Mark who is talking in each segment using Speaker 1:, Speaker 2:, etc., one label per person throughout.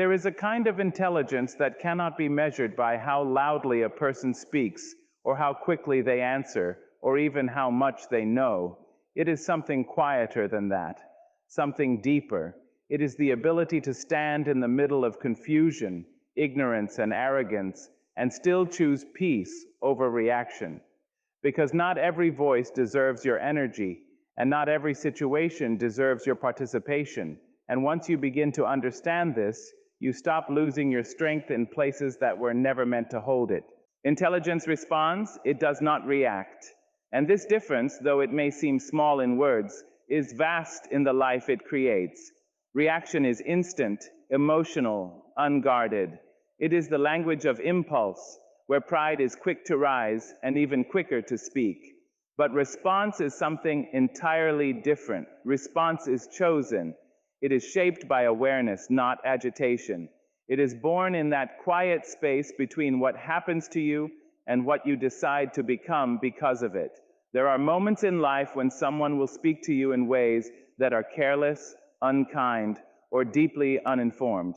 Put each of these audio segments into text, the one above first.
Speaker 1: There is a kind of intelligence that cannot be measured by how loudly a person speaks, or how quickly they answer, or even how much they know. It is something quieter than that, something deeper. It is the ability to stand in the middle of confusion, ignorance, and arrogance, and still choose peace over reaction. Because not every voice deserves your energy, and not every situation deserves your participation. And once you begin to understand this, you stop losing your strength in places that were never meant to hold it. Intelligence responds, it does not react. And this difference, though it may seem small in words, is vast in the life it creates. Reaction is instant, emotional, unguarded. It is the language of impulse, where pride is quick to rise and even quicker to speak. But response is something entirely different. Response is chosen. It is shaped by awareness, not agitation. It is born in that quiet space between what happens to you and what you decide to become because of it. There are moments in life when someone will speak to you in ways that are careless, unkind, or deeply uninformed.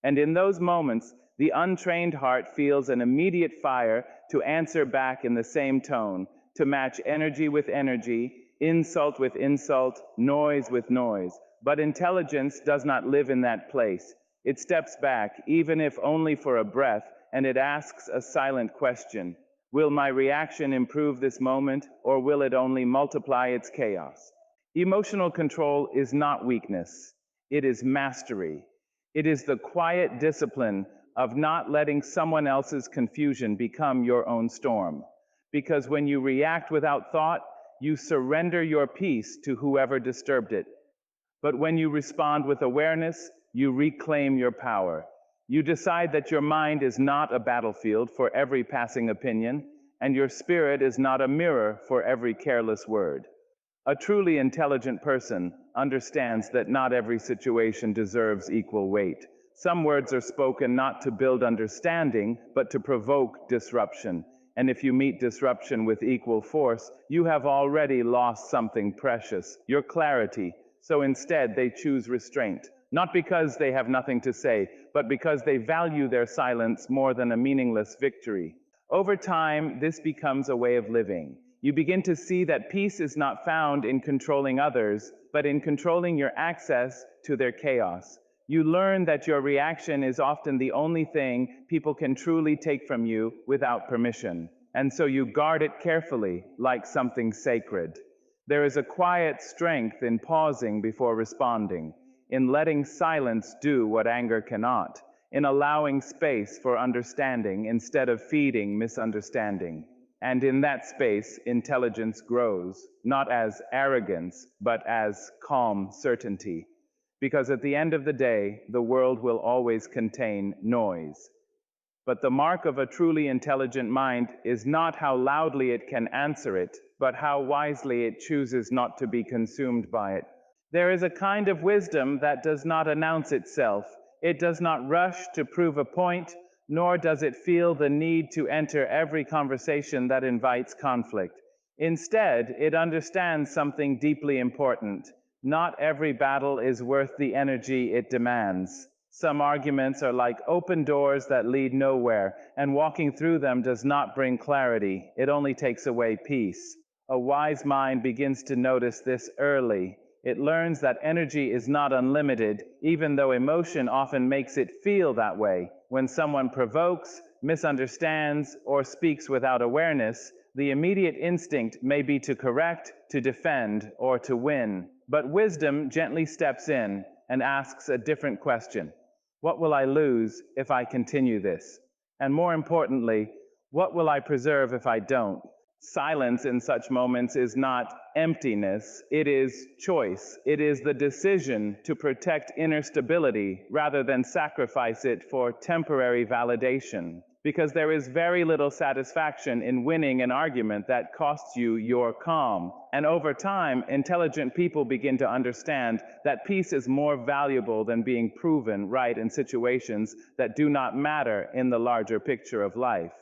Speaker 1: And in those moments, the untrained heart feels an immediate fire to answer back in the same tone, to match energy with energy, insult with insult, noise with noise. But intelligence does not live in that place. It steps back, even if only for a breath, and it asks a silent question. Will my reaction improve this moment, or will it only multiply its chaos? Emotional control is not weakness. It is mastery. It is the quiet discipline of not letting someone else's confusion become your own storm. Because when you react without thought, you surrender your peace to whoever disturbed it. But when you respond with awareness, you reclaim your power. You decide that your mind is not a battlefield for every passing opinion, and your spirit is not a mirror for every careless word. A truly intelligent person understands that not every situation deserves equal weight. Some words are spoken not to build understanding, but to provoke disruption. And if you meet disruption with equal force, you have already lost something precious, your clarity. So instead, they choose restraint, not because they have nothing to say, but because they value their silence more than a meaningless victory. Over time, this becomes a way of living. You begin to see that peace is not found in controlling others, but in controlling your access to their chaos. You learn that your reaction is often the only thing people can truly take from you without permission. And so you guard it carefully, like something sacred. There is a quiet strength in pausing before responding, in letting silence do what anger cannot, in allowing space for understanding instead of feeding misunderstanding. And in that space, intelligence grows, not as arrogance, but as calm certainty. Because at the end of the day, the world will always contain noise. But the mark of a truly intelligent mind is not how loudly it can answer it, but how wisely it chooses not to be consumed by it. There is a kind of wisdom that does not announce itself. It does not rush to prove a point, nor does it feel the need to enter every conversation that invites conflict. Instead, it understands something deeply important. Not every battle is worth the energy it demands. Some arguments are like open doors that lead nowhere, and walking through them does not bring clarity. It only takes away peace. A wise mind begins to notice this early. It learns that energy is not unlimited, even though emotion often makes it feel that way. When someone provokes, misunderstands, or speaks without awareness, the immediate instinct may be to correct, to defend, or to win. But wisdom gently steps in and asks a different question. What will I lose if I continue this? And more importantly, what will I preserve if I don't? Silence in such moments is not emptiness, it is choice. It is the decision to protect inner stability rather than sacrifice it for temporary validation. Because there is very little satisfaction in winning an argument that costs you your calm. And over time, intelligent people begin to understand that peace is more valuable than being proven right in situations that do not matter in the larger picture of life.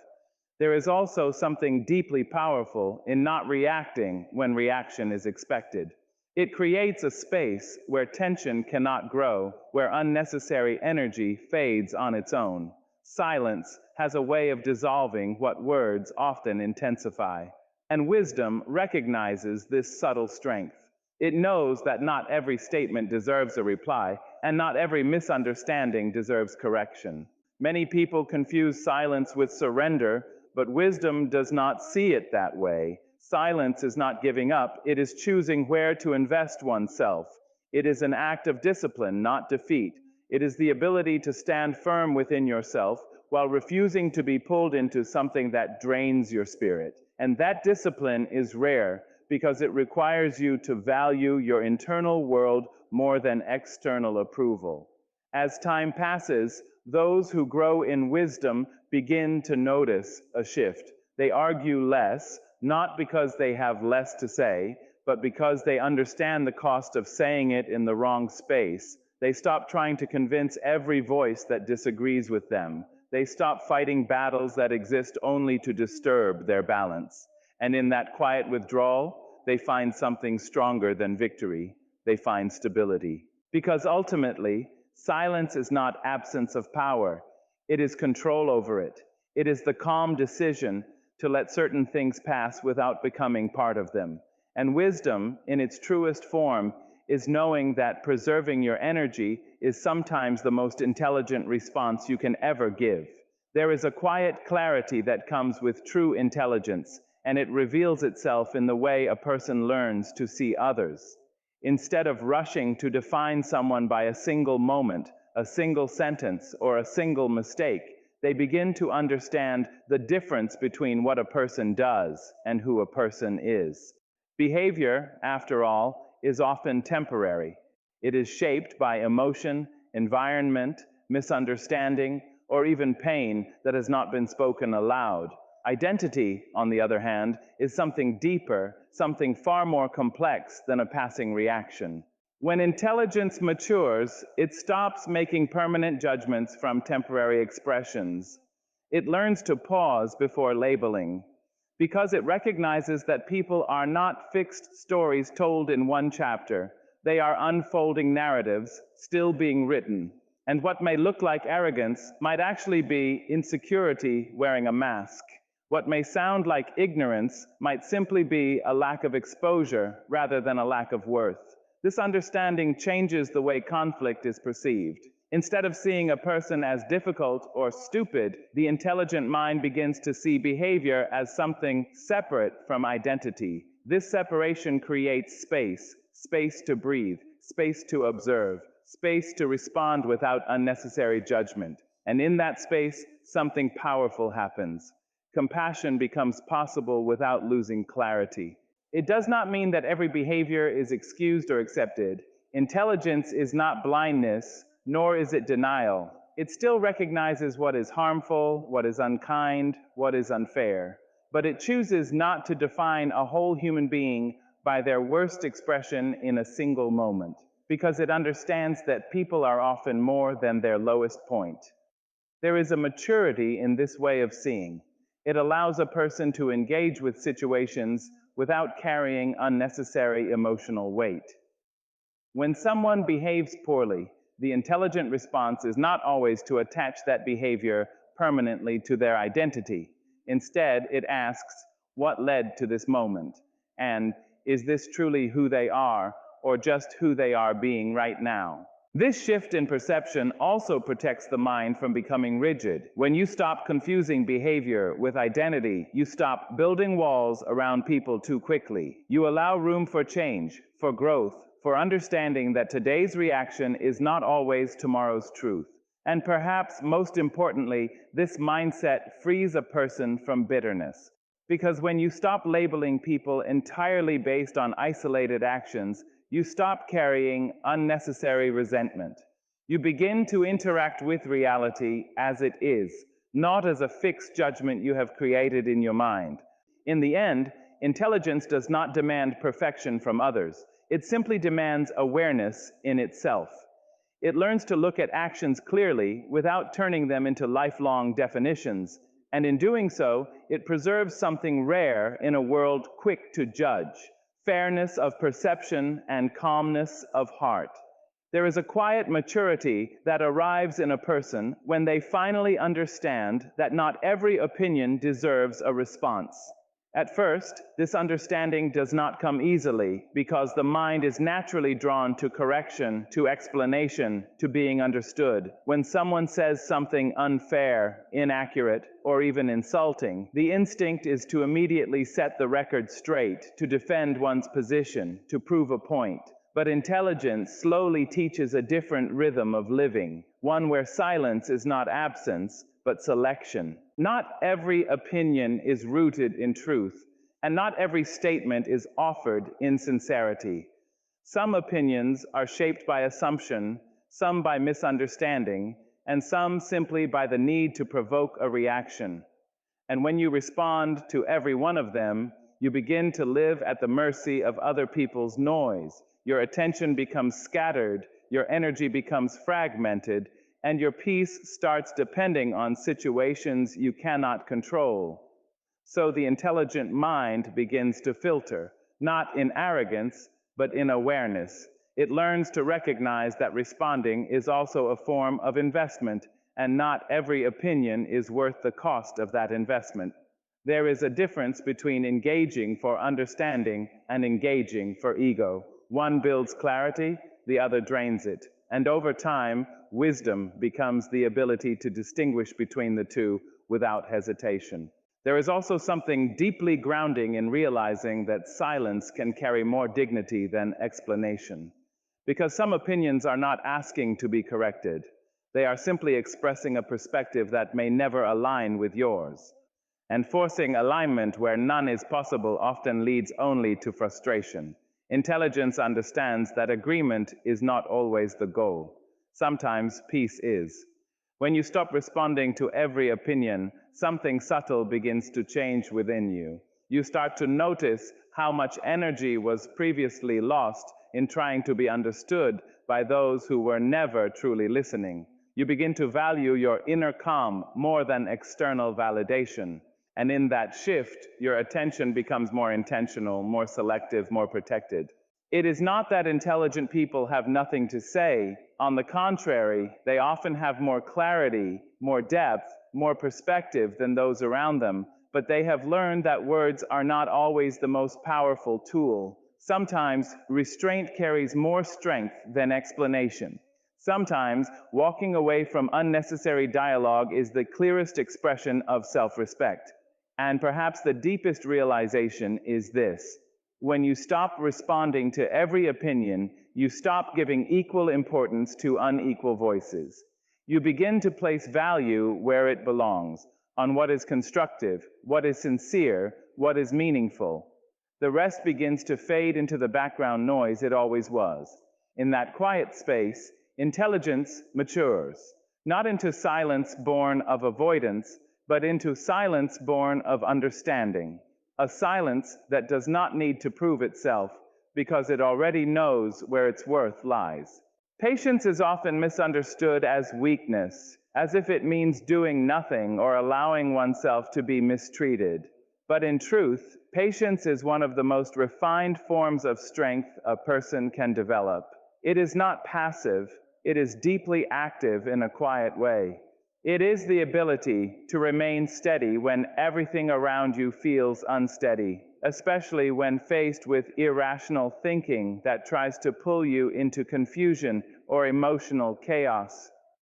Speaker 1: There is also something deeply powerful in not reacting when reaction is expected. It creates a space where tension cannot grow, where unnecessary energy fades on its own. Silence has a way of dissolving what words often intensify. And wisdom recognizes this subtle strength. It knows that not every statement deserves a reply, and not every misunderstanding deserves correction. Many people confuse silence with surrender, but wisdom does not see it that way. Silence is not giving up, it is choosing where to invest oneself. It is an act of discipline, not defeat. It is the ability to stand firm within yourself while refusing to be pulled into something that drains your spirit. And that discipline is rare because it requires you to value your internal world more than external approval. As time passes, those who grow in wisdom begin to notice a shift. They argue less, not because they have less to say, but because they understand the cost of saying it in the wrong space. They stop trying to convince every voice that disagrees with them. They stop fighting battles that exist only to disturb their balance. And in that quiet withdrawal, they find something stronger than victory. They find stability. Because ultimately, silence is not absence of power. It is control over it. It is the calm decision to let certain things pass without becoming part of them. And wisdom, in its truest form, is knowing that preserving your energy is sometimes the most intelligent response you can ever give. There is a quiet clarity that comes with true intelligence, and it reveals itself in the way a person learns to see others. Instead of rushing to define someone by a single moment, a single sentence, or a single mistake, they begin to understand the difference between what a person does and who a person is. Behavior, after all, is often temporary. It is shaped by emotion, environment, misunderstanding, or even pain that has not been spoken aloud. Identity, on the other hand, is something deeper, something far more complex than a passing reaction. When intelligence matures, it stops making permanent judgments from temporary expressions. It learns to pause before labeling, because it recognizes that people are not fixed stories told in one chapter. They are unfolding narratives still being written. And what may look like arrogance might actually be insecurity wearing a mask. What may sound like ignorance might simply be a lack of exposure rather than a lack of worth. This understanding changes the way conflict is perceived. Instead of seeing a person as difficult or stupid, the intelligent mind begins to see behavior as something separate from identity. This separation creates space to breathe, space to observe, space to respond without unnecessary judgment. And in that space, something powerful happens. Compassion becomes possible without losing clarity. It does not mean that every behavior is excused or accepted. Intelligence is not blindness, nor is it denial. It still recognizes what is harmful, what is unkind, what is unfair. But it chooses not to define a whole human being by their worst expression in a single moment, because it understands that people are often more than their lowest point. There is a maturity in this way of seeing. It allows a person to engage with situations without carrying unnecessary emotional weight. When someone behaves poorly, the intelligent response is not always to attach that behavior permanently to their identity. Instead, it asks, what led to this moment? And is this truly who they are, or just who they are being right now? This shift in perception also protects the mind from becoming rigid. When you stop confusing behavior with identity, you stop building walls around people too quickly. You allow room for change, for growth, for understanding that today's reaction is not always tomorrow's truth. And perhaps most importantly, this mindset frees a person from bitterness. Because when you stop labeling people entirely based on isolated actions, you stop carrying unnecessary resentment. You begin to interact with reality as it is, not as a fixed judgment you have created in your mind. In the end, intelligence does not demand perfection from others. It simply demands awareness in itself. It learns to look at actions clearly without turning them into lifelong definitions, and in doing so, it preserves something rare in a world quick to judge: fairness of perception, and calmness of heart. There is a quiet maturity that arrives in a person when they finally understand that not every opinion deserves a response. At first, this understanding does not come easily because the mind is naturally drawn to correction, to explanation, to being understood. When someone says something unfair, inaccurate, or even insulting, the instinct is to immediately set the record straight, to defend one's position, to prove a point. But intelligence slowly teaches a different rhythm of living, one where silence is not absence, but selection. Not every opinion is rooted in truth, and not every statement is offered in sincerity. Some opinions are shaped by assumption, some by misunderstanding, and some simply by the need to provoke a reaction. And when you respond to every one of them, you begin to live at the mercy of other people's noise. Your attention becomes scattered, your energy becomes fragmented, and your peace starts depending on situations you cannot control. So the intelligent mind begins to filter, not in arrogance, but in awareness. It learns to recognize that responding is also a form of investment, and not every opinion is worth the cost of that investment. There is a difference between engaging for understanding and engaging for ego. One builds clarity, the other drains it. And over time, wisdom becomes the ability to distinguish between the two without hesitation. There is also something deeply grounding in realizing that silence can carry more dignity than explanation. Because some opinions are not asking to be corrected. They are simply expressing a perspective that may never align with yours. And forcing alignment where none is possible often leads only to frustration. Intelligence understands that agreement is not always the goal. Sometimes peace is. When you stop responding to every opinion, something subtle begins to change within you. You start to notice how much energy was previously lost in trying to be understood by those who were never truly listening. You begin to value your inner calm more than external validation. And in that shift, your attention becomes more intentional, more selective, more protected. It is not that intelligent people have nothing to say. On the contrary, they often have more clarity, more depth, more perspective than those around them, but they have learned that words are not always the most powerful tool. Sometimes restraint carries more strength than explanation. Sometimes walking away from unnecessary dialogue is the clearest expression of self-respect. And perhaps the deepest realization is this: when you stop responding to every opinion, you stop giving equal importance to unequal voices. You begin to place value where it belongs, on what is constructive, what is sincere, what is meaningful. The rest begins to fade into the background noise it always was. In that quiet space, intelligence matures, not into silence born of avoidance, but into silence born of understanding, a silence that does not need to prove itself because it already knows where its worth lies. Patience is often misunderstood as weakness, as if it means doing nothing or allowing oneself to be mistreated. But in truth, patience is one of the most refined forms of strength a person can develop. It is not passive, it is deeply active in a quiet way. It is the ability to remain steady when everything around you feels unsteady, especially when faced with irrational thinking that tries to pull you into confusion or emotional chaos.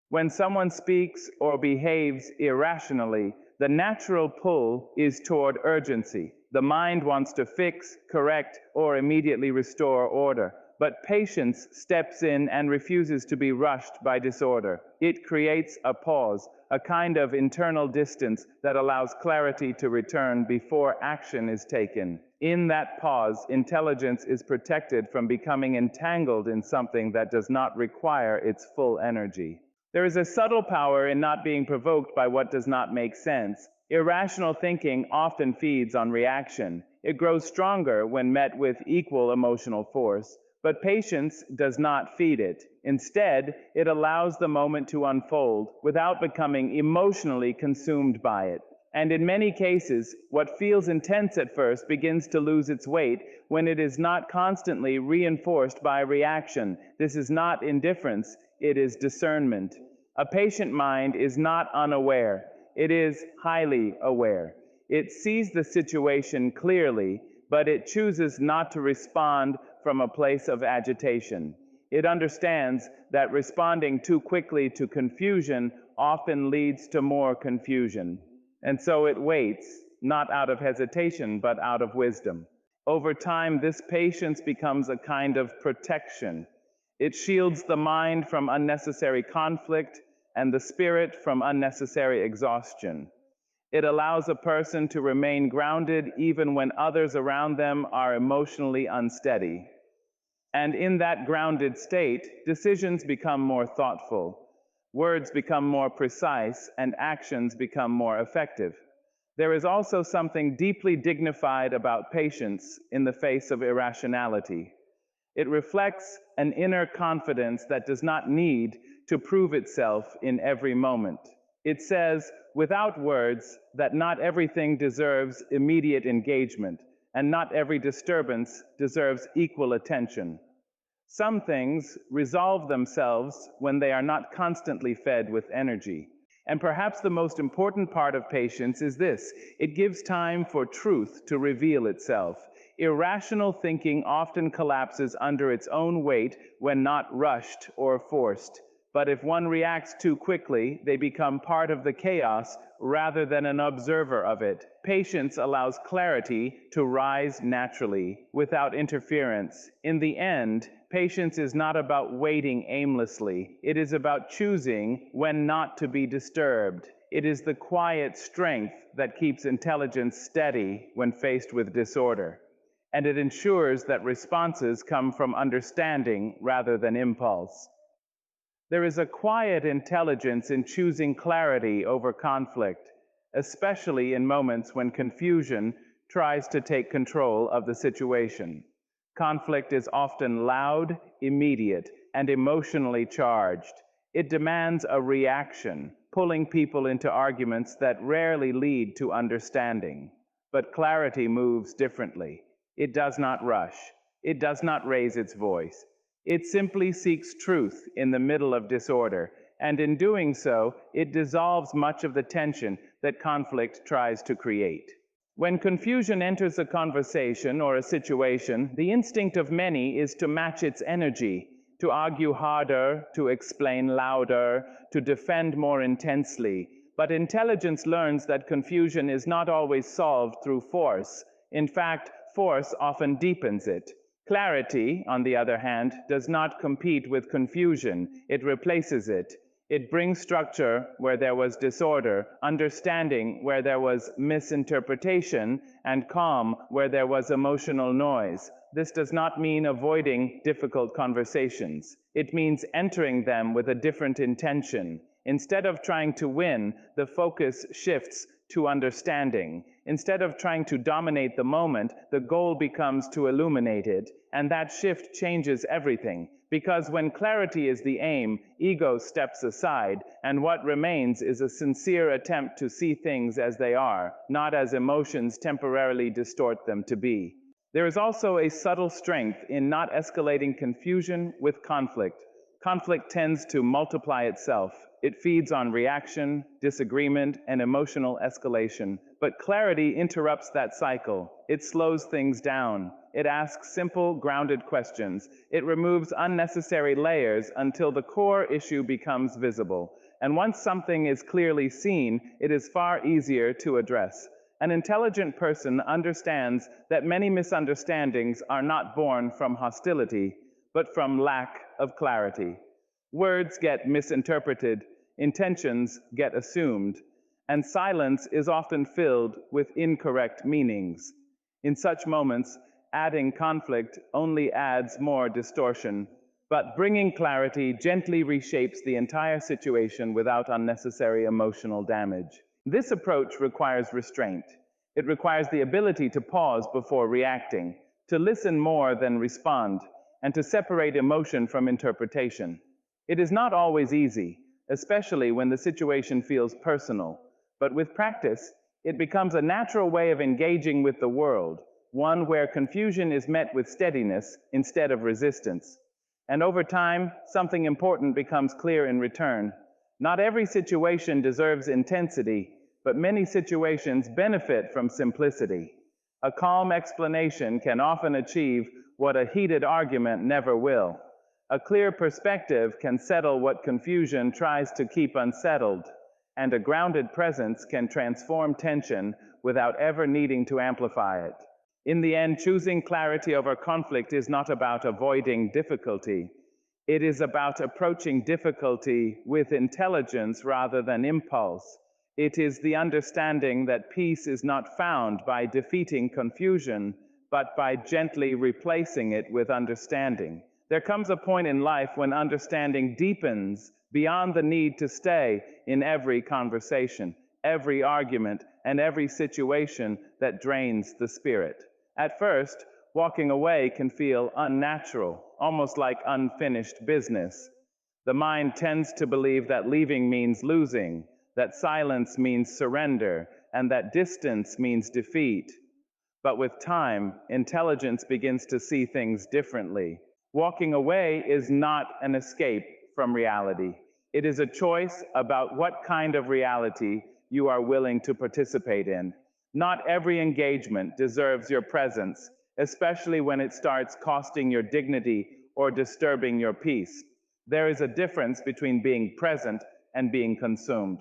Speaker 1: When someone speaks or behaves irrationally, the natural pull is toward urgency. The mind wants to fix, correct, or immediately restore order. But patience steps in and refuses to be rushed by disorder. It creates a pause, a kind of internal distance that allows clarity to return before action is taken. In that pause, intelligence is protected from becoming entangled in something that does not require its full energy. There is a subtle power in not being provoked by what does not make sense. Irrational thinking often feeds on reaction. It grows stronger when met with equal emotional force. But patience does not feed it. Instead, it allows the moment to unfold without becoming emotionally consumed by it. And in many cases, what feels intense at first begins to lose its weight when it is not constantly reinforced by reaction. This is not indifference, it is discernment. A patient mind is not unaware, it is highly aware. It sees the situation clearly, but it chooses not to respond from a place of agitation. It understands that responding too quickly to confusion often leads to more confusion. And so it waits, not out of hesitation, but out of wisdom. Over time, this patience becomes a kind of protection. It shields the mind from unnecessary conflict and the spirit from unnecessary exhaustion. It allows a person to remain grounded even when others around them are emotionally unsteady. And in that grounded state, decisions become more thoughtful, words become more precise, and actions become more effective. There is also something deeply dignified about patience in the face of irrationality. It reflects an inner confidence that does not need to prove itself in every moment. It says, without words, that not everything deserves immediate engagement, and not every disturbance deserves equal attention. Some things resolve themselves when they are not constantly fed with energy. And perhaps the most important part of patience is this: it gives time for truth to reveal itself. Irrational thinking often collapses under its own weight when not rushed or forced. But if one reacts too quickly, they become part of the chaos rather than an observer of it. Patience allows clarity to rise naturally, without interference. In the end, patience is not about waiting aimlessly. It is about choosing when not to be disturbed. It is the quiet strength that keeps intelligence steady when faced with disorder. And it ensures that responses come from understanding rather than impulse. There is a quiet intelligence in choosing clarity over conflict, especially in moments when confusion tries to take control of the situation. Conflict is often loud, immediate, and emotionally charged. It demands a reaction, pulling people into arguments that rarely lead to understanding. But clarity moves differently. It does not rush. It does not raise its voice. It simply seeks truth in the middle of disorder, and in doing so, it dissolves much of the tension that conflict tries to create. When confusion enters a conversation or a situation, the instinct of many is to match its energy, to argue harder, to explain louder, to defend more intensely. But intelligence learns that confusion is not always solved through force. In fact, force often deepens it. Clarity, on the other hand, does not compete with confusion. It replaces it. It brings structure where there was disorder, understanding where there was misinterpretation, and calm where there was emotional noise. This does not mean avoiding difficult conversations. It means entering them with a different intention. Instead of trying to win, the focus shifts to understanding. Instead of trying to dominate the moment, the goal becomes to illuminate it, and that shift changes everything. Because when clarity is the aim, ego steps aside, and what remains is a sincere attempt to see things as they are, not as emotions temporarily distort them to be. There is also a subtle strength in not escalating confusion with conflict. Conflict tends to multiply itself. It feeds on reaction, disagreement, and emotional escalation. But clarity interrupts that cycle. It slows things down. It asks simple, grounded questions. It removes unnecessary layers until the core issue becomes visible. And once something is clearly seen, it is far easier to address. An intelligent person understands that many misunderstandings are not born from hostility, but from lack of clarity. Words get misinterpreted, intentions get assumed, and silence is often filled with incorrect meanings. In such moments, adding conflict only adds more distortion, but bringing clarity gently reshapes the entire situation without unnecessary emotional damage. This approach requires restraint. It requires the ability to pause before reacting, to listen more than respond, and to separate emotion from interpretation. It is not always easy, especially when the situation feels personal, but with practice, It becomes a natural way of engaging with the world, one where confusion is met with steadiness instead of resistance. And over time, something important becomes clear in return. Not every situation deserves intensity, but many situations benefit from simplicity. A calm explanation can often achieve what a heated argument never will. A clear perspective can settle what confusion tries to keep unsettled, and a grounded presence can transform tension without ever needing to amplify it. In the end, choosing clarity over conflict is not about avoiding difficulty. It is about approaching difficulty with intelligence rather than impulse. It is the understanding that peace is not found by defeating confusion, but by gently replacing it with understanding. There comes a point in life when understanding deepens beyond the need to stay in every conversation, every argument, and every situation that drains the spirit. At first, walking away can feel unnatural, almost like unfinished business. The mind tends to believe that leaving means losing, that silence means surrender, and that distance means defeat. But with time, intelligence begins to see things differently. Walking away is not an escape from reality. It is a choice about what kind of reality you are willing to participate in. Not every engagement deserves your presence, especially when it starts costing your dignity or disturbing your peace. There is a difference between being present and being consumed.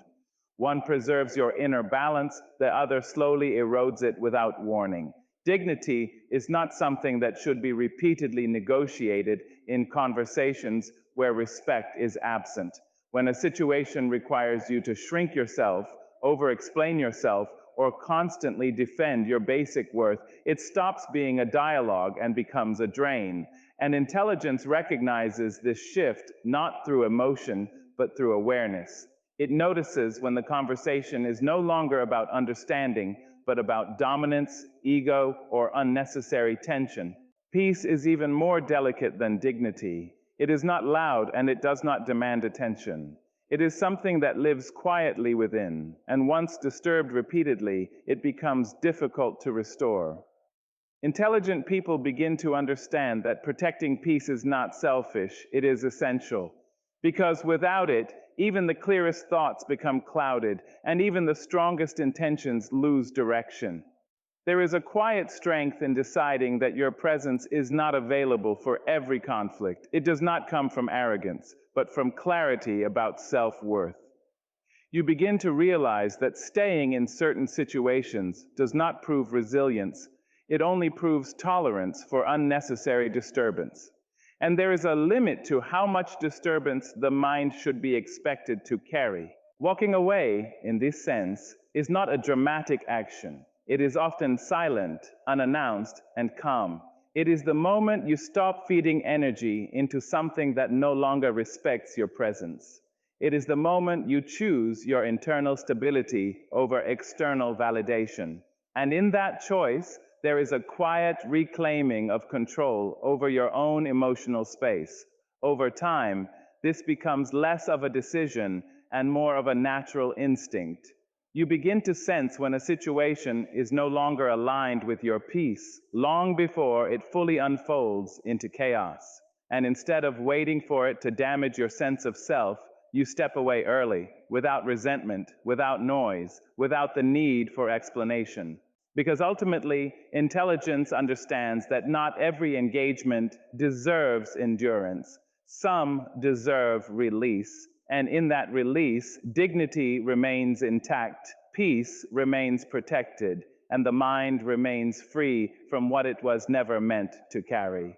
Speaker 1: One preserves your inner balance, the other slowly erodes it without warning. Dignity is not something that should be repeatedly negotiated in conversations where respect is absent. When a situation requires you to shrink yourself, over-explain yourself, or constantly defend your basic worth, it stops being a dialogue and becomes a drain. And intelligence recognizes this shift not through emotion, but through awareness. It notices when the conversation is no longer about understanding, but about dominance, ego, or unnecessary tension. Peace is even more delicate than dignity. It is not loud and it does not demand attention. It is something that lives quietly within, and once disturbed repeatedly, it becomes difficult to restore. Intelligent people begin to understand that protecting peace is not selfish, it is essential. Because without it, even the clearest thoughts become clouded, and even the strongest intentions lose direction. There is a quiet strength in deciding that your presence is not available for every conflict. It does not come from arrogance, but from clarity about self-worth. You begin to realize that staying in certain situations does not prove resilience. It only proves tolerance for unnecessary disturbance. And there is a limit to how much disturbance the mind should be expected to carry. Walking away, in this sense, is not a dramatic action. It is often silent, unannounced, and calm. It is the moment you stop feeding energy into something that no longer respects your presence. It is the moment you choose your internal stability over external validation. And in that choice, there is a quiet reclaiming of control over your own emotional space. Over time, this becomes less of a decision and more of a natural instinct. You begin to sense when a situation is no longer aligned with your peace, long before it fully unfolds into chaos. And instead of waiting for it to damage your sense of self, you step away early, without resentment, without noise, without the need for explanation. Because ultimately, intelligence understands that not every engagement deserves endurance. Some deserve release, and in that release, dignity remains intact, peace remains protected, and the mind remains free from what it was never meant to carry.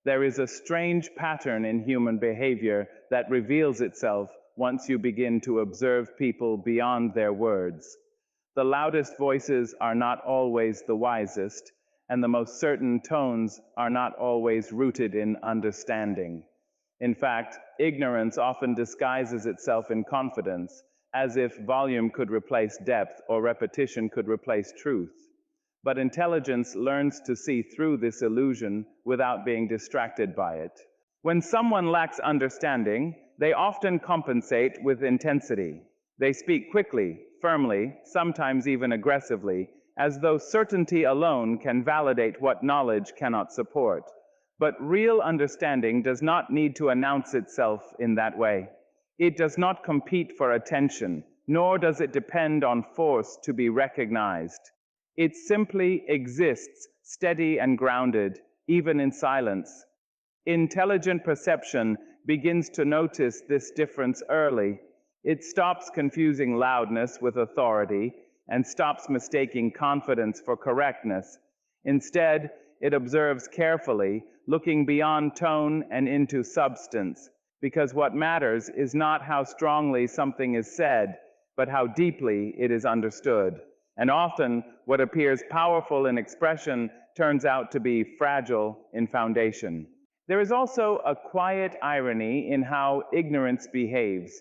Speaker 1: There is a strange pattern in human behavior that reveals itself once you begin to observe people beyond their words. The loudest voices are not always the wisest, and the most certain tones are not always rooted in understanding. In fact, ignorance often disguises itself in confidence, as if volume could replace depth or repetition could replace truth. But intelligence learns to see through this illusion without being distracted by it. When someone lacks understanding, they often compensate with intensity. They speak quickly, firmly, sometimes even aggressively, as though certainty alone can validate what knowledge cannot support. But real understanding does not need to announce itself in that way. It does not compete for attention, nor does it depend on force to be recognized. It simply exists, steady and grounded, even in silence. Intelligent perception begins to notice this difference early. It stops confusing loudness with authority and stops mistaking confidence for correctness. Instead, it observes carefully, looking beyond tone and into substance, because what matters is not how strongly something is said, but how deeply it is understood. And often, what appears powerful in expression turns out to be fragile in foundation. There is also a quiet irony in how ignorance behaves.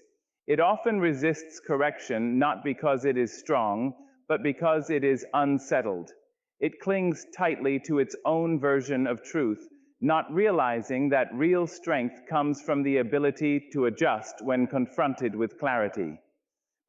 Speaker 1: It often resists correction not because it is strong, but because it is unsettled. It clings tightly to its own version of truth, not realizing that real strength comes from the ability to adjust when confronted with clarity.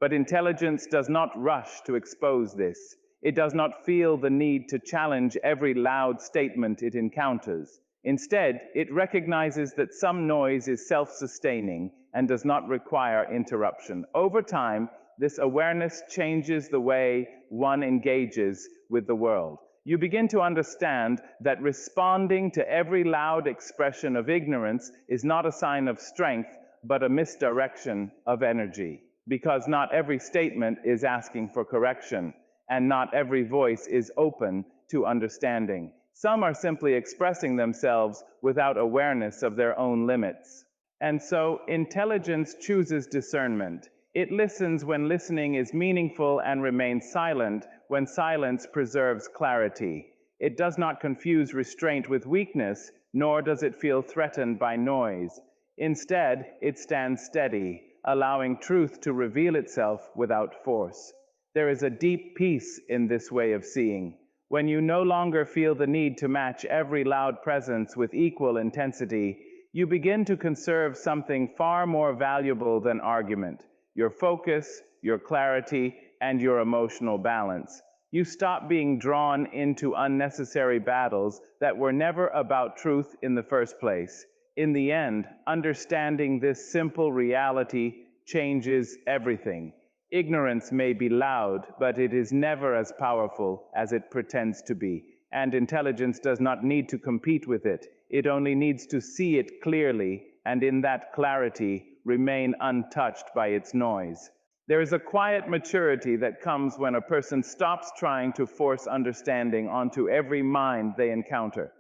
Speaker 1: But intelligence does not rush to expose this. It does not feel the need to challenge every loud statement it encounters. Instead, it recognizes that some noise is self-sustaining and does not require interruption. Over time, this awareness changes the way one engages with the world. You begin to understand that responding to every loud expression of ignorance is not a sign of strength, but a misdirection of energy. Because not every statement is asking for correction, and not every voice is open to understanding. Some are simply expressing themselves without awareness of their own limits. And so, intelligence chooses discernment. It listens when listening is meaningful and remains silent when silence preserves clarity. It does not confuse restraint with weakness, nor does it feel threatened by noise. Instead, it stands steady, allowing truth to reveal itself without force. There is a deep peace in this way of seeing. When you no longer feel the need to match every loud presence with equal intensity, you begin to conserve something far more valuable than argument: your focus, your clarity, and your emotional balance. You stop being drawn into unnecessary battles that were never about truth in the first place. In the end, understanding this simple reality changes everything. Ignorance may be loud, but it is never as powerful as it pretends to be. And intelligence does not need to compete with it. It only needs to see it clearly, and in that clarity, remain untouched by its noise. There is a quiet maturity that comes when a person stops trying to force understanding onto every mind they encounter.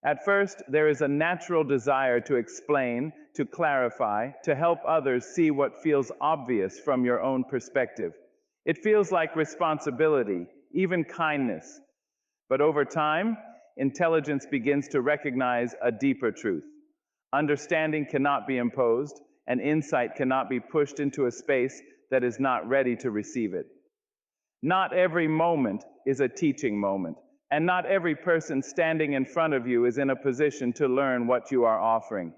Speaker 1: At first, there is a natural desire to explain, to clarify, to help others see what feels obvious from your own perspective. It feels like responsibility, even kindness. But over time, intelligence begins to recognize a deeper truth. Understanding cannot be imposed, and insight cannot be pushed into a space that is not ready to receive it. Not every moment is a teaching moment. And not every person standing in front of you is in a position to learn what you are offering.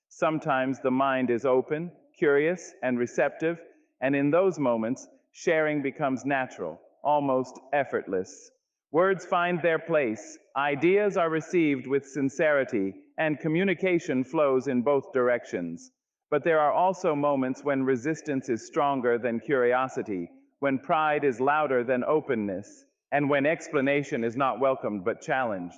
Speaker 1: Sometimes the mind is open, curious, and receptive, and in those moments, sharing becomes natural, almost effortless. Words find their place, ideas are received with sincerity, and communication flows in both directions. But there are also moments when resistance is stronger than curiosity, when pride is louder than openness, and when explanation is not welcomed but challenged.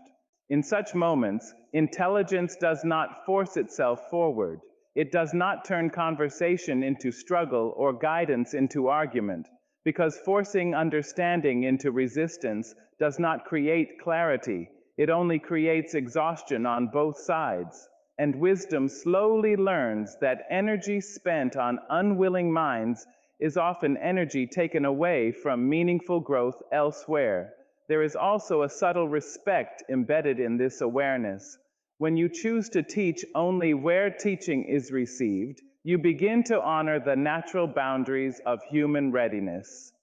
Speaker 1: In such moments, intelligence does not force itself forward. It does not turn conversation into struggle or guidance into argument, because forcing understanding into resistance does not create clarity. It only creates exhaustion on both sides. And wisdom slowly learns that energy spent on unwilling minds is often energy taken away from meaningful growth elsewhere. There is also a subtle respect embedded in this awareness. When you choose to teach only where teaching is received, you begin to honor the natural boundaries of human readiness.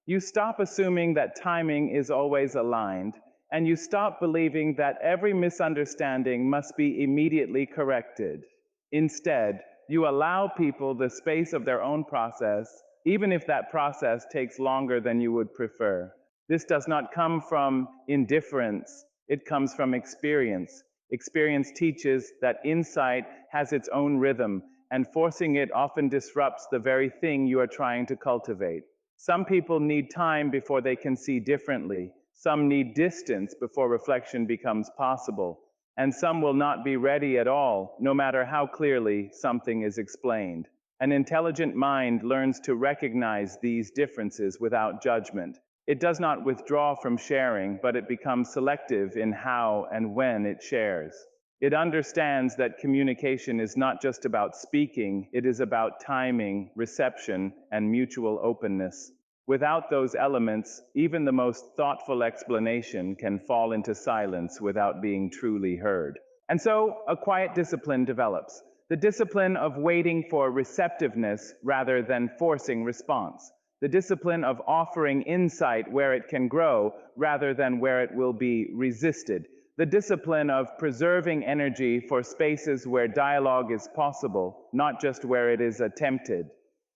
Speaker 1: You stop assuming that timing is always aligned, and you stop believing that every misunderstanding must be immediately corrected. Instead, you allow people the space of their own process, even if that process takes longer than you would prefer. This does not come from indifference, it comes from experience. Experience teaches that insight has its own rhythm, and forcing it often disrupts the very thing you are trying to cultivate. Some people need time before they can see differently. Some need distance before reflection becomes possible. And some will not be ready at all, no matter how clearly something is explained. An intelligent mind learns to recognize these differences without judgment. It does not withdraw from sharing, but it becomes selective in how and when it shares. It understands that communication is not just about speaking, it is about timing, reception, and mutual openness. Without those elements, even the most thoughtful explanation can fall into silence without being truly heard. And so, a quiet discipline develops. The discipline of waiting for receptiveness rather than forcing response. The discipline of offering insight where it can grow rather than where it will be resisted. The discipline of preserving energy for spaces where dialogue is possible, not just where it is attempted.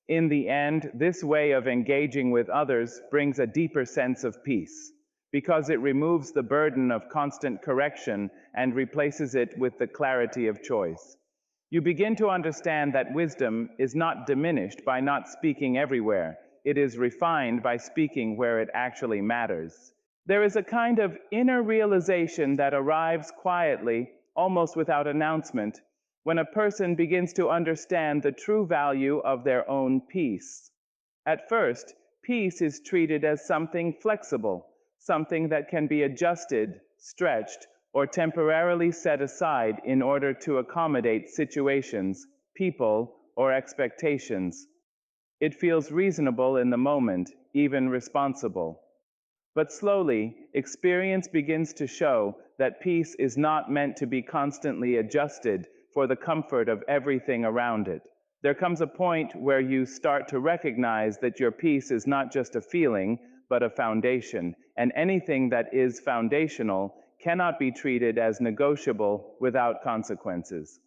Speaker 1: In the end, this way of engaging with others brings a deeper sense of peace, because it removes the burden of constant correction and replaces it with the clarity of choice. You begin to understand that wisdom is not diminished by not speaking everywhere. It is refined by speaking where it actually matters. There is a kind of inner realization that arrives quietly, almost without announcement, when a person begins to understand the true value of their own peace. At first, peace is treated as something flexible, something that can be adjusted, stretched, or temporarily set aside in order to accommodate situations, people, or expectations. It feels reasonable in the moment, even responsible. But slowly, experience begins to show that peace is not meant to be constantly adjusted for the comfort of everything around it. There comes a point where you start to recognize that your peace is not just a feeling, but a foundation, and anything that is foundational cannot be treated as negotiable without consequences.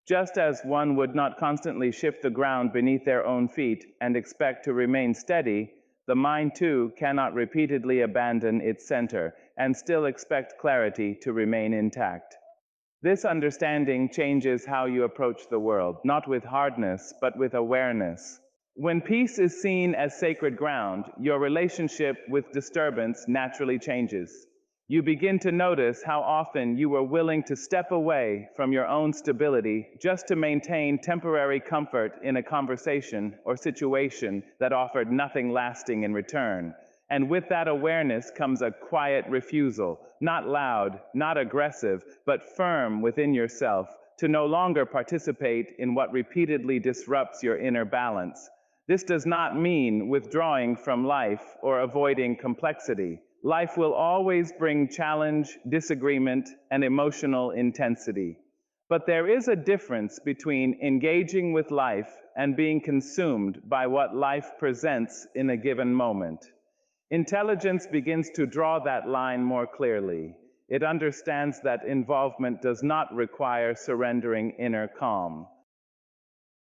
Speaker 1: Just as one would not constantly shift the ground beneath their own feet and expect to remain steady, the mind too cannot repeatedly abandon its center and still expect clarity to remain intact. This understanding changes how you approach the world, not with hardness, but with awareness. When peace is seen as sacred ground, your relationship with disturbance naturally changes. You begin to notice how often you were willing to step away from your own stability just to maintain temporary comfort in a conversation or situation that offered nothing lasting in return. And with that awareness comes a quiet refusal, not loud, not aggressive, but firm within yourself, to no longer participate in what repeatedly disrupts your inner balance. This does not mean withdrawing from life or avoiding complexity. Life will always bring challenge, disagreement, and emotional intensity. But there is a difference between engaging with life and being consumed by what life presents in a given moment. Intelligence begins to draw that line more clearly. It understands that involvement does not require surrendering inner calm.